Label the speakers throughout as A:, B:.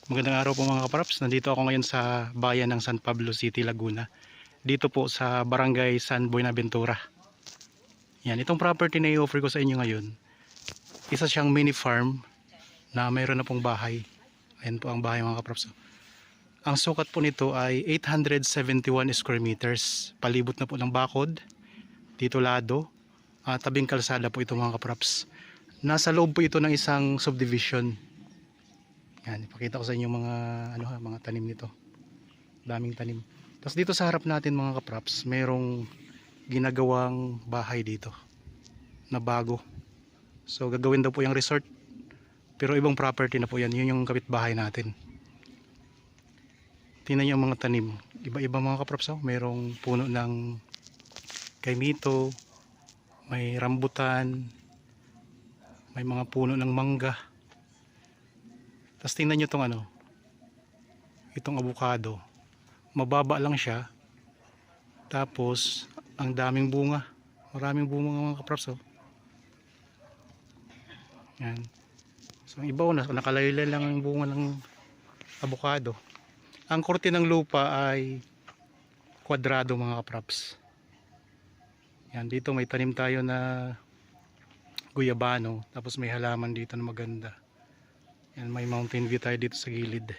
A: Magandang araw po mga kapraps. Nandito ako ngayon sa bayan ng San Pablo City, Laguna. Dito po sa Barangay San Buenaventura. Yan, itong property na i-offer ko sa inyo ngayon, isa siyang mini farm na mayroon na pong bahay. Ayan po ang bahay mga kapraps. Ang sukat po nito ay 871 square meters. Palibot na po ng bakod, dito lado, tabing kalsada po ito mga kapraps. Nasa loob po ito ng isang subdivision. Yan, ipakita ko sa inyo mga tanim nito. Daming tanim. Tapos dito sa harap natin mga kapraps, merong ginagawang bahay dito na bago. So gagawin daw po yung resort. Pero ibang property na po yan. Yun yung kapitbahay natin. Tingnan niyo ang mga tanim. Iba-iba mga kapraps. Merong puno ng kaimito, may rambutan, may mga puno ng mangga. Tapos tingnan nyo itong avocado. Mababa lang siya. Tapos, ang daming bunga. Maraming bunga mga kapraps. Yan. So, ang iba nakalaylay lang ang bunga ng avocado. Ang korte ng lupa ay kwadrado mga kapraps. Yan, dito may tanim tayo na guyabano. Tapos may halaman dito na maganda. Yan, may mountain view tayo dito sa gilid.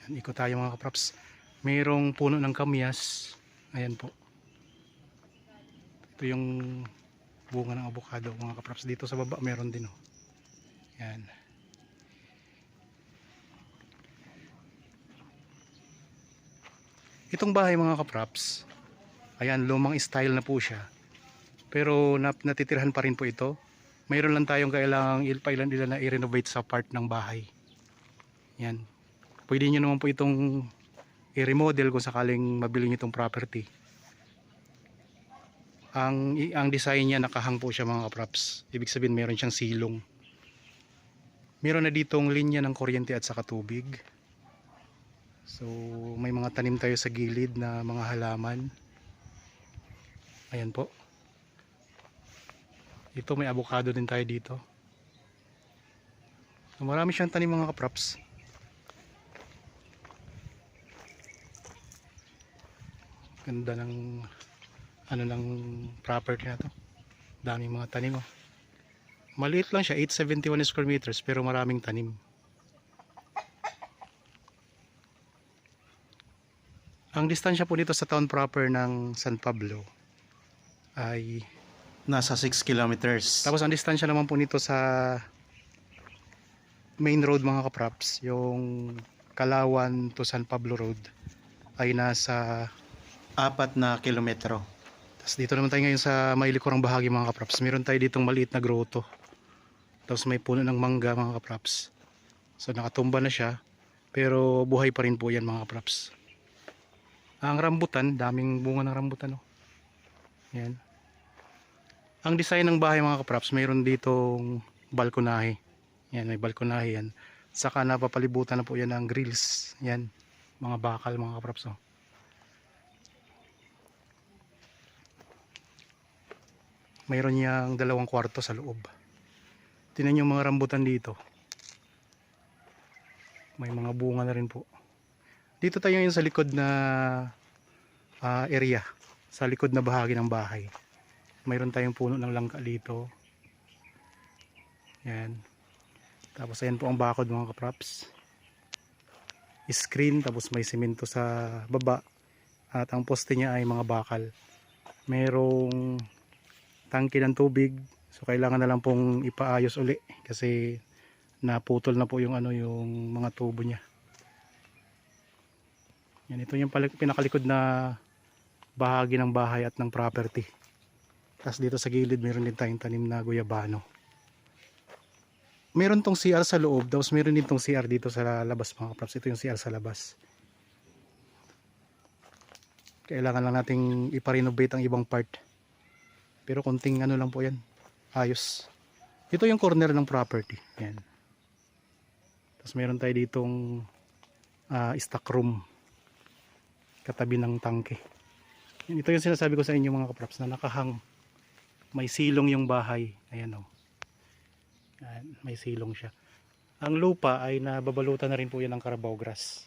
A: Yan, ikot tayo mga kapraps. Mayroong puno ng kamyas. Ayan po. Ito yung bunga ng avocado mga kapraps. Dito sa baba meron din. Yan. Itong bahay mga kapraps, ayan, lumang style na po siya. Pero natitirhan pa rin po ito. Mayroon lang tayong kailangang ilan na i-renovate sa part ng bahay. Yan. Pwede nyo naman po itong i-remodel kung sakaling mabili nyo itong property. Ang design niya nakahang po siya mga kapraps. Ibig sabihin meron siyang silong. Meron na ditong linya ng kuryente at saka tubig. So may mga tanim tayo sa gilid na mga halaman. Ayan po. Ito may avocado din tayo dito. So, marami siyang tanim mga kapraps. Ganda ng ng property na to. Daming mga tanim. Maliit lang siya, 871 square meters pero maraming tanim. Ang distansya po dito sa town proper ng San Pablo ay nasa 6 kilometers. Tapos ang distansya naman po nito sa main road mga kapraps, yung Kalawan to San Pablo Road, ay nasa 4 na kilometro. Tapos dito naman tayo ngayon sa may likurang bahagi mga kapraps. Meron tayo ditong maliit na grotto. Tapos may puno ng mangga mga kapraps. So nakatumba na siya, pero buhay pa rin po yan mga kapraps. Ang rambutan, daming bunga ng rambutan. Yan. Ang design ng bahay mga kapraps, mayroon ditong balkonahe. Yan, may balkonahe yan. Saka napapalibutan na po yan ng grills. Yan, mga bakal mga kapraps. Mayroon niyang 2 kwarto sa loob. Tingnan niyo mga rambutan dito. May mga bunga na rin po. Dito tayo ngayon sa likod na area. Sa likod na bahagi ng bahay. Mayroon tayong puno ng langka dito. Yan. Tapos ayan po ang bakod mga kapraps. Screen, tapos may simento sa baba. At ang poste niya ay mga bakal. Mayroong tangke ng tubig. So kailangan na lang pong ipaayos uli kasi naputol na po yung yung mga tubo niya. Yan, ito yung pinakalikod na bahagi ng bahay at ng property. Tapos dito sa gilid meron din tayong tanim na guyabano. Meron tong CR sa loob, tapos meron din tong CR dito sa labas mga kapraps. Ito yung CR sa labas. Kailangan lang nating ipa-renovate ang ibang part. Pero konting lang po yan. Ayos. Ito yung corner ng property. Yan. Tapos meron tayo ditong stock room. Katabi ng tangke. Ito yung sinasabi ko sa inyo mga kapraps na nakahang. May silong yung bahay. Ayan o. May silong siya. Ang lupa ay nababalutan na rin po yan ng Carabao grass.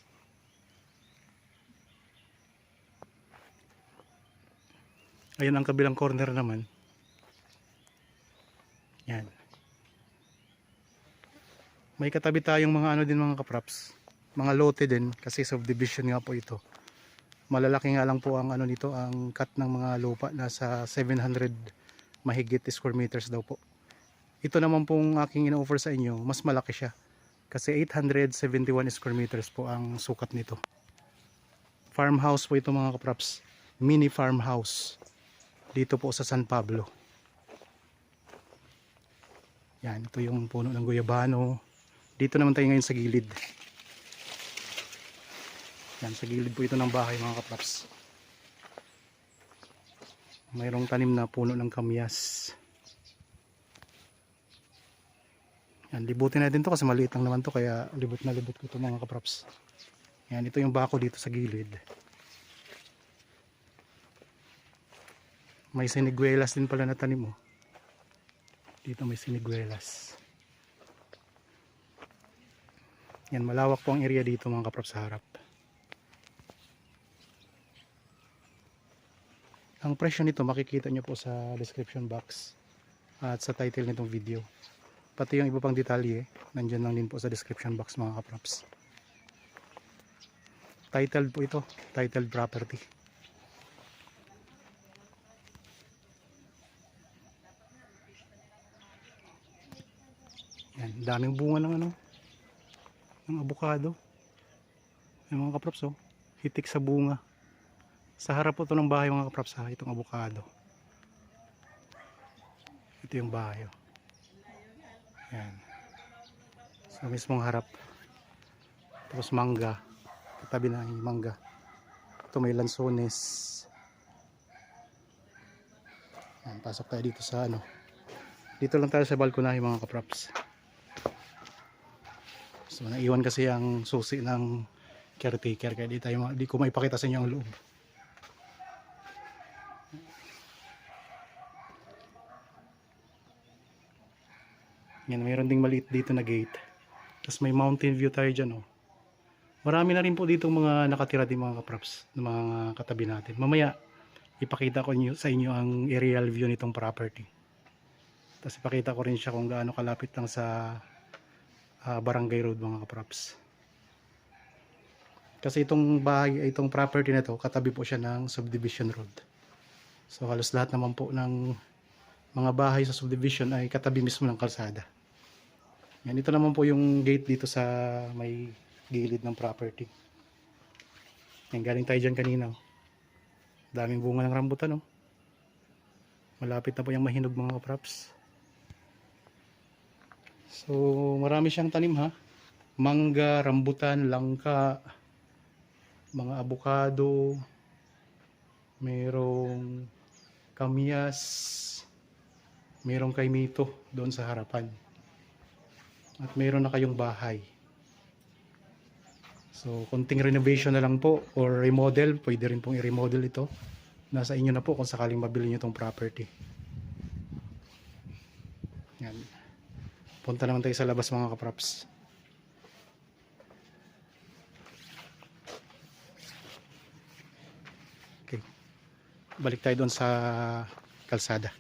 A: Ayan ang kabilang corner naman. Yan. May katabi tayong mga ano din mga kaprops. Mga lote din kasi subdivision nga po ito. Malalaki nga lang po ang ano nito, ang cut ng mga lupa, nasa 700 mahigit square meters daw po. Ito naman pong aking ina-offer sa inyo, mas malaki siya. Kasi 871 square meters po ang sukat nito. Farmhouse po ito mga kaprops. Mini farmhouse. Dito po sa San Pablo. Yan, ito yung puno ng guyabano. Dito naman tayo ngayon sa gilid. Yan, sa gilid po ito ng bahay mga kaprops. Mayroong tanim na puno ng kamyas. Yan, libutin natin to kasi maliit lang naman to, kaya libot na libot ko ito mga kaprops. Yan, ito yung bako dito sa gilid. May siniguelas din pala na tanim mo. Dito may siniguelas. Yan, malawak po ang area dito mga kaprops sa harap. Ang presyo nito makikita nyo po sa description box at sa title nitong video. Pati yung iba pang detalye, nandyan lang din po sa description box mga kaprops. Titled po ito, titled property. Yan, daming bunga ng ano, ng avocado. Yung mga kaprops oh, hitik sa bunga. Sa harap po ito ng bahay mga kaprops ha, itong avocado. Ito yung bahay oh. Yan. Sa mismong harap. Tapos mangga. Katabi na yung mangga. Ito may lansones. Yan, pasok tayo dito sa ano. Dito lang tayo sa balkonahe mga kaprops. So naiwan kasi ang susi ng caretaker, kaya di ko maipakita sa inyo ang loob. Yan, mayroon ding maliit dito na gate. Tapos may mountain view tayo dyan oh. Marami na rin po dito mga nakatira din mga kaprops, ng mga katabi natin. Mamaya ipakita ko sa inyo ang aerial view nitong property. Tapos ipakita ko rin siya kung gaano kalapit lang sa Barangay Road mga kaprops. Kasi itong bahay, itong property na to, katabi po siya ng subdivision road. So halos lahat naman po ng mga bahay sa subdivision ay katabi mismo ng kalsada. Yan, ito naman po yung gate dito sa may gilid ng property. Yan, galing tayo dyan kanina. Daming bunga ng rambutan oh. Malapit na po yung mahinog mga kaprops. So marami siyang tanim ha. Mangga, rambutan, langka, mga avocado, mayroong kamyas, mayroong kaimito doon sa harapan. At mayroon na kayong bahay. So konting renovation na lang po or remodel, pwede rin pong i-remodel ito. Nasa inyo na po kung sakaling mabili nyo itong property. Yan. Punta naman tayo sa labas mga kaprops. Okay. Balik tayo doon sa kalsada.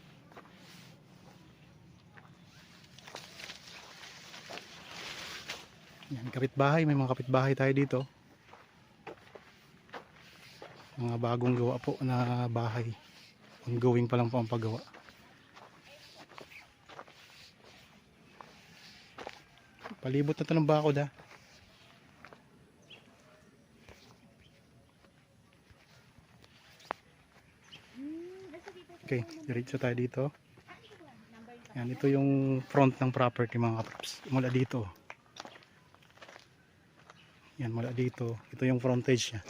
A: Yan, kapitbahay, may mga kapitbahay tayo dito. Mga bagong gawa po na bahay. Ongoing pa lang po ang paggawa. Palibot na ito ng bakod ha. Okay, diretso tayo dito. Yan, ito yung front ng property mga kaprops. Mula dito. Yan, mula dito. Ito yung frontage niya.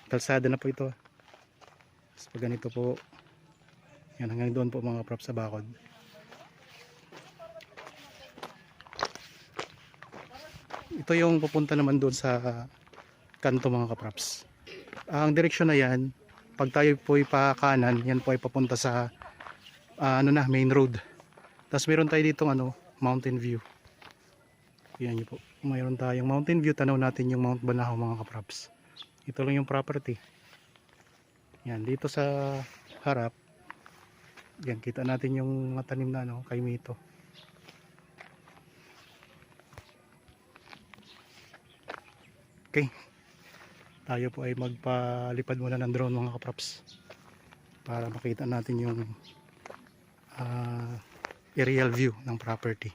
A: Kalsada na po ito. Tapos pag ganito po, yan, hanggang doon po mga kaprops sa bakod. Ito yung pupunta naman doon sa kanto mga kaprops. Ang direksyon na yan, pag tayo po ay pa kanan, yan po ay papunta sa main road. Tapos meron tayo ditong mountain view. Yan nyo po. Mayroon tayong mountain view. Tanaw natin yung Mount Banahaw mga kapraps. Ito lang yung property. Yan, dito sa harap. Yan, kita natin yung mga tanim na ano, kay Mito. Okay. Tayo po ay magpalipad muna ng drone mga kapraps. Para makita natin yung aerial view ng property.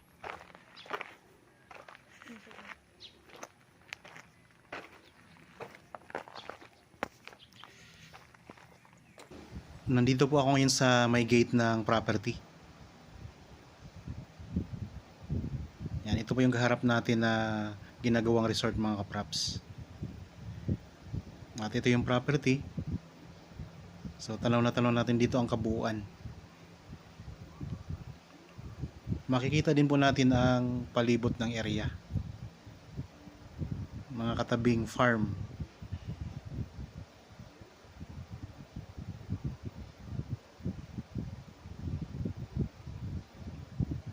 A: Nandito po ako ngayon sa may gate ng property. Yan, ito po yung kaharap natin na ginagawang resort mga kapraps. At ito yung property. So tanaw natin dito ang kabuuan. Makikita din po natin ang palibot ng area. Mga katabing farm.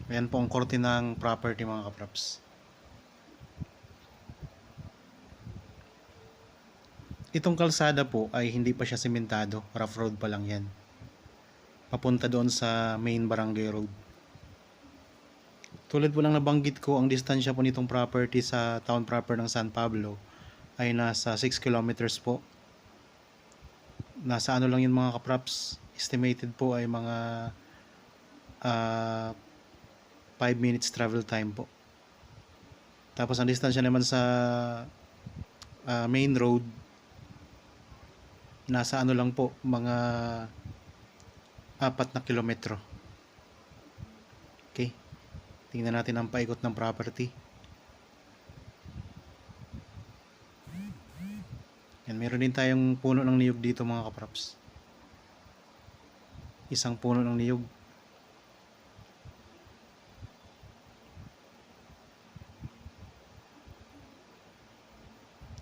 A: Ayan po ang korte ng property mga kapraps. Itong kalsada po ay hindi pa siya sementado, rough road pa lang yan. Papunta doon sa main barangay road. Tulad po lang nabanggit ko, ang distansya po nitong property sa town proper ng San Pablo ay nasa 6 kilometers po. Nasa ano lang yun mga kapraps, estimated po ay mga 5 minutes travel time po. Tapos ang distansya naman sa main road, nasa ano lang po, mga 4 na kilometro. Okay. Tingnan natin ang paikot ng property. Yan, meron din tayong puno ng niyog dito mga kapraps. Isang puno ng niyog.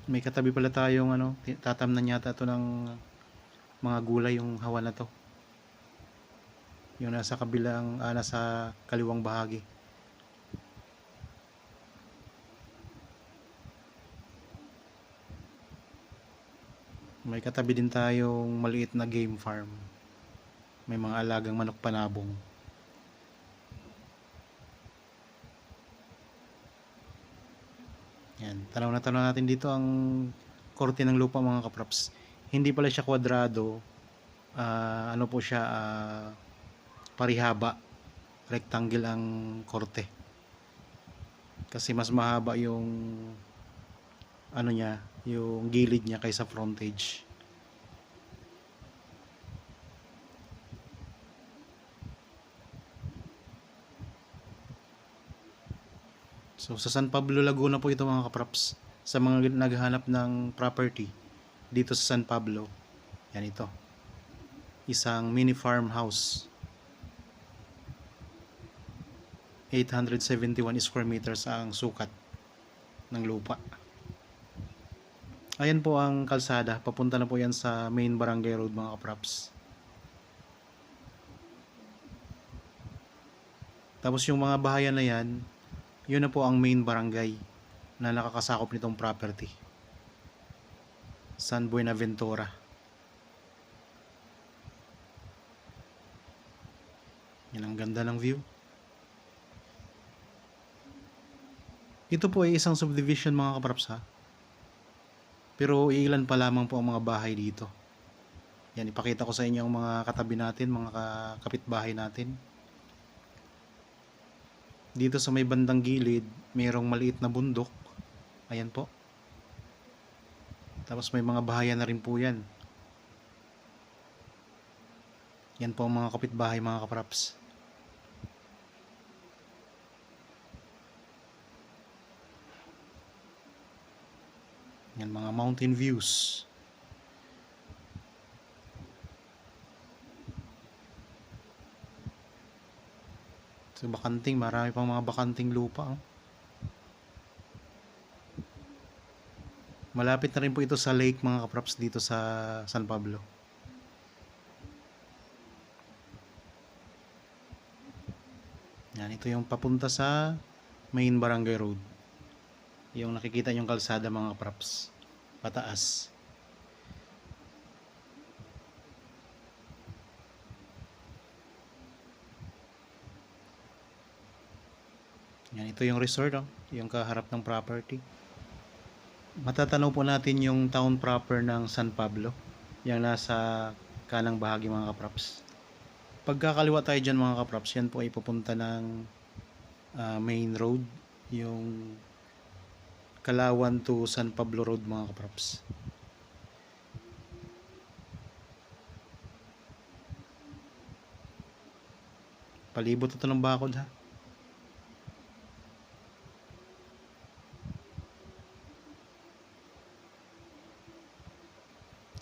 A: May katabi pala tayong ano, tatamnan yata ito ng mga gulay yung hawa na to. Yung nasa kabilang, nasa kaliwang bahagi. May katabi din tayong maliit na game farm. May mga alagang manok panabong. Yan, tanaw natin dito ang korte ng lupa mga kapraps. Hindi pala siya kwadrado, ano po siya, parihaba, rectangle ang korte. Kasi mas mahaba yung ano niya, yung gilid niya kaysa frontage. So sa San Pablo, Laguna po ito mga kapraps. Sa mga naghahanap ng property dito sa San Pablo, yan ito. Isang mini farmhouse. 871 square meters ang sukat ng lupa. Ayan po ang kalsada. Papunta na po yan sa main barangay road mga kapraps. Tapos yung mga bahayan na yan, yun na po ang main barangay na nakakasakop nitong property. San Buenaventura. Yan ang ganda ng view. Ito po ay isang subdivision mga kapraps ha. Pero ilan pa lamang po ang mga bahay dito. Yan, ipakita ko sa inyo ang mga katabi natin, mga kapitbahay natin. Dito sa may bandang gilid, mayroong maliit na bundok. Ayan po. Tapos may mga bahayan na rin po yan. Yan po ang mga kapitbahay mga kapraps. Yan mga mountain views. So bakanting, marami pang mga bakanting lupa. Oh. Malapit na rin po ito sa lake mga kapraps dito sa San Pablo. Yan, ito yung papunta sa main barangay road. Yung nakikita yung kalsada mga props, pataas. Yan, ito yung resort, oh, yung kaharap ng property. Matatanaw po natin yung town proper ng San Pablo, yung nasa kanang bahagi mga kaprops. Pagkakaliwa tayo dyan mga kaprops, yan po ay pupunta ng main road, yung Kalawan to San Pablo Road mga kaprops. Palibot ito ng bakod ha.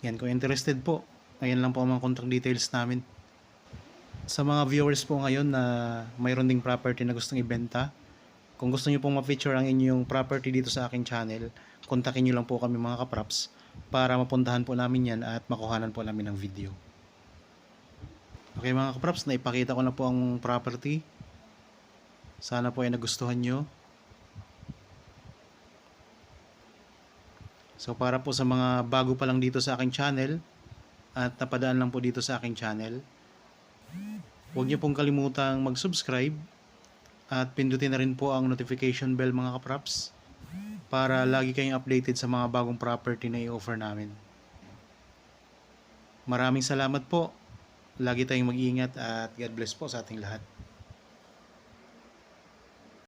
A: Yan, kung interested po, ayan lang po ang mga contact details namin. Sa mga viewers po ngayon na mayroon ding property na gustong ibenta, kung gusto niyo pong ma-feature ang inyong property dito sa aking channel, kontakin niyo lang po kami mga kaprops para mapuntahan po namin yan at makuhanan po namin ng video. Okay mga kaprops, naipakita ko na po ang property. Sana po ay nagustuhan nyo. So para po sa mga bago pa lang dito sa aking channel at napadaan lang po dito sa aking channel, huwag niyo pong kalimutang mag-subscribe at pindutin na rin po ang notification bell mga kaprops para lagi kayong updated sa mga bagong property na i-offer namin. Maraming salamat po. Lagi tayong mag-iingat at God bless po sa ating lahat.